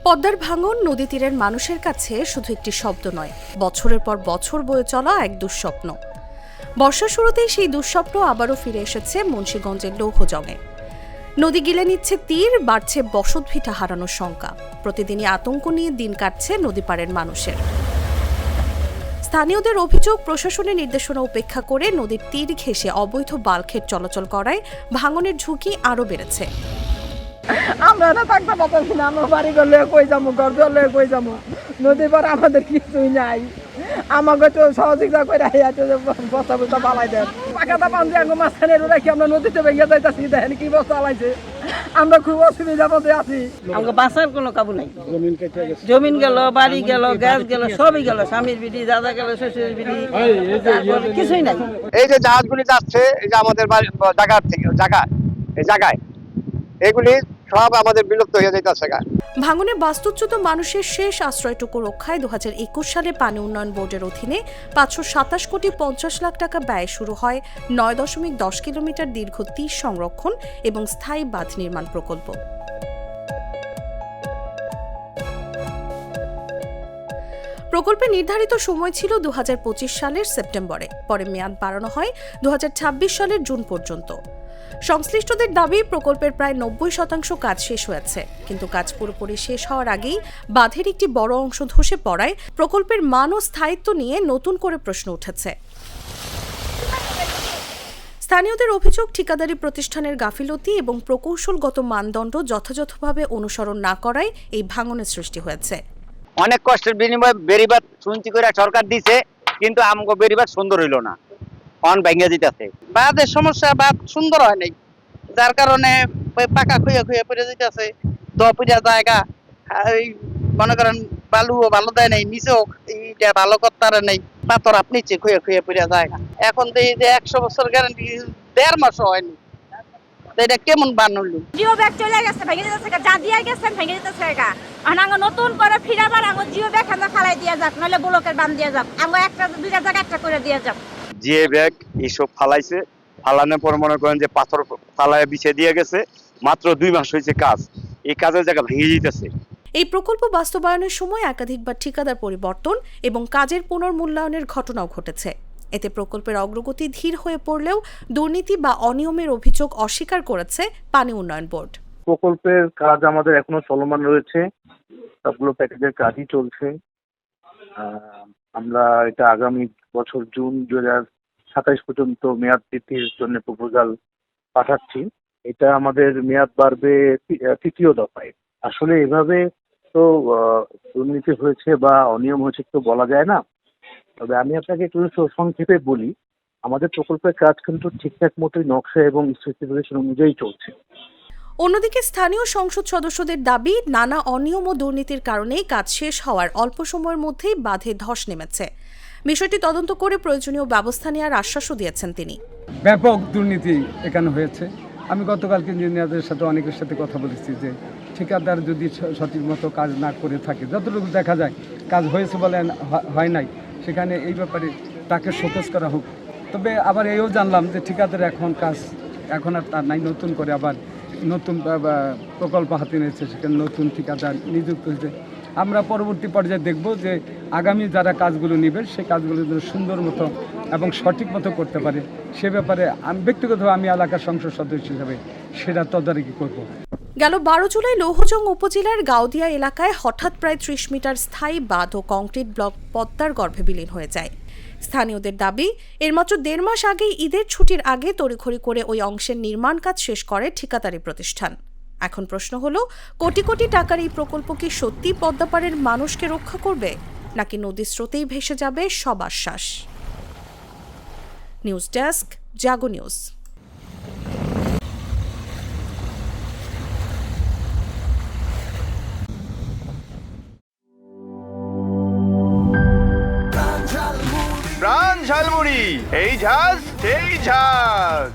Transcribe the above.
পদ্মার ভাঙন নদী তীরের মানুষের কাছে শুধু একটি শব্দ নয়, বছরের পর বছর বয়ে চলা এক দুঃস্বপ্ন। বর্ষার শুরুতেই সেই দুঃস্বপ্ন আবারও ফিরে এসেছে মুন্সিগঞ্জের লৌহজঙে। নদী গিলে নিচ্ছে তীর, বাড়ছে বসতভিটা হারানোর শঙ্কা। প্রতিদিনই আতঙ্ক নিয়ে দিন কাটছে নদী পাড়ের মানুষের। স্থানীয়দের অভিযোগ, প্রশাসনের নির্দেশনা উপেক্ষা করে নদীর তীর ঘেঁষে অবৈধ বাল্কহেড চলাচল করায় ভাঙনের ঝুঁকি আরও বেড়েছে। আমরা না থাকতে পারতেছি না, আমরা বাড়ি গেলে কই যাবো, ঘর গেলে কই যাবো, নদীর পর আমাদের কিছুই নাই। আমাকে তো সহযোগিতা করে বস্তা বস্তা পালাই দেন, পাকাটা পান্দি আগে মাঝখানে রাখি আমরা নদীতে ভেঙে যাইতেছি, দেখেন কি বস্তা পালাইছে। আমরা খুব অসুবিধার মধ্যে আছি, আমাকে বাঁচার কোনো কাবু নাই। জমিন গেল, বাড়ি গেল, গ্যাস গেল, সবই গেল, স্বামীর বিড়ি, দাদা গেল, শ্বশুরের বিড়ি, কিছুই নাই। এই যে জাহাজগুলি যাচ্ছে, এই যে আমাদের জায়গার থেকে জায়গায় এগুলি সব আমাদের বিলুপ্ত হয়ে যাইতেছে। ভাঙনে বাস্তুচ্যুত মানুষের শেষ আশ্রয়টুকু রক্ষায় 2021 সালে পানি উন্নয়ন বোর্ডের অধীনে 527 কোটি 50 লাখ টাকা ব্যয়ে শুরু হয় 9.10 কিলোমিটার দীর্ঘ তীর সংরক্ষণ এবং স্থায়ী বাঁধ নির্মাণ প্রকল্প। প্রকল্পের নির্ধারিত সময় ছিল 2025 সালের সেপ্টেম্বরে, পরে মেয়াদ বাড়ানো হয় 2026 সালের জুন পর্যন্ত। সংশ্লিষ্টদের দাবি, প্রকল্পের প্রায় 90% কাজ শেষ হয়েছে, কিন্তু কাজ পুরোপুরি শেষ হওয়ার আগেই বাঁধের একটি বড় অংশ ধসে পড়ায় প্রকল্পের মান ও স্থায়িত্ব নিয়ে নতুন করে প্রশ্ন উঠেছে। স্থানীয়দের অভিযোগ, ঠিকাদারি প্রতিষ্ঠানের গাফিলতি এবং প্রকৌশলগত মানদণ্ড যথাযথভাবে অনুসরণ না করায় এই ভাঙনের সৃষ্টি হয়েছে। অনেক কষ্টের বিনিময়ে বেড়িবাঁধ শুনছি করে সরকার দিছে, কিন্তু আমগো বেড়িবাঁধ সুন্দর হইল না, অন ভেঙে দিতেছে। বাঁধের সমস্যা, বাঁধ সুন্দর হয় নাই, যার কারণে পাকা খুঁয়ে খুঁয়ে পড়ে যেতেছে। দপুরিয়া জায়গা, এই মনে করেন বালুও ভালো দেয় নাই, নিচেও এইটা ভালো করতে নেই, পাথর আপনি খুঁয়ে খুঁয়ে পড়ে জায়গা। এখন তো এই যে 100 বছর গ্যারান্টি, 1.5 মাসও হয়নি, এটা কেমন বানালো? জিও ব্যাগ চলে গেছে, ভেঙে যেতেছে, যা দিয়ে গেছেন ভেঙে যেতেছে। আঙ্গ নতুন করে ফিরাবার আঙ্গ জিও ব্যাগ আমরা ফালাই দিয়ে যাক, নাহলে ব্লকের বান দিয়ে যাক, আঙ্গ একটা দুইটা জায়গা একটা করে দিয়ে যাক। জিএ ব্যাগ এইসব ফালাইছে, ফালানোর পর মনে করেন যে পাথর ফালায় বিছিয়ে দিয়ে গেছে। মাত্র 2 মাস হয়েছে কাজ, এই কাজের জায়গা ভেঙে যেতেছে। এই প্রকল্প বাস্তবায়নের সময় একাধিকবার ঠিকাদার পরিবর্তন এবং কাজের পুনর্মূল্যায়নের ঘটনাও ঘটেছে। এতে প্রকল্পের অগ্রগতি ধীর হয়ে পড়লেও দুর্নীতি বা অনিয়মের অভিযোগ অস্বীকার করেছে পানি উন্নয়ন বোর্ড। প্রকল্পের কাজ আমাদের এখনো চলমান রয়েছে, সবগুলো প্যাকেজের কাজই চলছে। আমরা এটা আগামী বছর জুন 2027 পর্যন্ত মেয়াদ বৃদ্ধির জন্য প্রপোজাল পাঠাচ্ছি। এটা আমাদের মেয়াদ বাড়বে 3য় দফায়। আসলে এভাবে তো দুর্নীতি হয়েছে বা অনিয়ম হয়েছে তো বলা যায় না, তবে আমি আপনাকে একটু সংক্ষেপে বলি, আমাদের প্রকল্পের কাজ কিন্তু ঠিকঠাক মতোই নকশা এবং স্পেসিফিকেশন অনুযায়ী চলছে। অন্যদিকে স্থানীয় সংসদ সদস্যদের দাবি, নানা অনিয়ম ও দুর্নীতির কারণেই কাজ শেষ হওয়ার অল্প সময়ের মধ্যেই বাঁধে ধস নেমেছে। বিষয়টি তদন্ত করে প্রয়োজনীয় ব্যবস্থা নেওয়ার আশ্বাসও দিয়েছেন তিনি। ব্যাপক দুর্নীতি এখানে হয়েছে। আমি গতকালকে ইঞ্জিনিয়ারদের সাথে অনেকের সাথে কথা বলেছি যে ঠিকাদার যদি সঠিক মতো কাজ না করে থাকে, যতটুকু দেখা যায় কাজ হয়েছে বলে হয় নাই, সেখানে এই ব্যাপারে তাকে শোকজ করা হোক। তবে আবার এও জানলাম যে ঠিকাদার এখন আর তার নাই, নতুন করে আবার নতুন প্রকল্প হাতে নিয়েছে, সেখানে নতুন ঠিকাদার নিযুক্ত হয়েছে। আমরা পরবর্তী পর্যায়ে দেখব যে আগামী যারা কাজগুলো নেবে সেই কাজগুলো যেন সুন্দর মতো এবং সঠিক মতো করতে পারে, সে ব্যাপারে আমি ব্যক্তিগতভাবে আমি এলাকার সংসদ সদস্য হিসাবে সেটা তদারকি করব। গেল 12 জুলাই লৌহজং উপজেলার গাউদিয়া এলাকায় হঠাৎ প্রায় 30 মিটার স্থায়ী বাঁধ ও কংক্রিট ব্লক পদ্মার গর্ভে বিলীন হয়ে যায়। স্থানীয়দের দাবি, এর মাত্র 1.5 মাস আগেই ঈদের ছুটির আগে তড়িঘড়ি করে ওই অংশের নির্মাণ কাজ শেষ করে ঠিকাদারি প্রতিষ্ঠান। এখন প্রশ্ন হলো, কোটি কোটি টাকার এই প্রকল্প কি সত্যি পদ্মাপাড়ের মানুষকে রক্ষা করবে, নাকি নদীর স্রোতেই ভেসে যাবে সব আশ্বাস? নিউজ ডেস্ক, জাগো নিউজ। প্রাণ ঝালমুড়ি, এই ঝাঁজ সেই ঝাঁজ।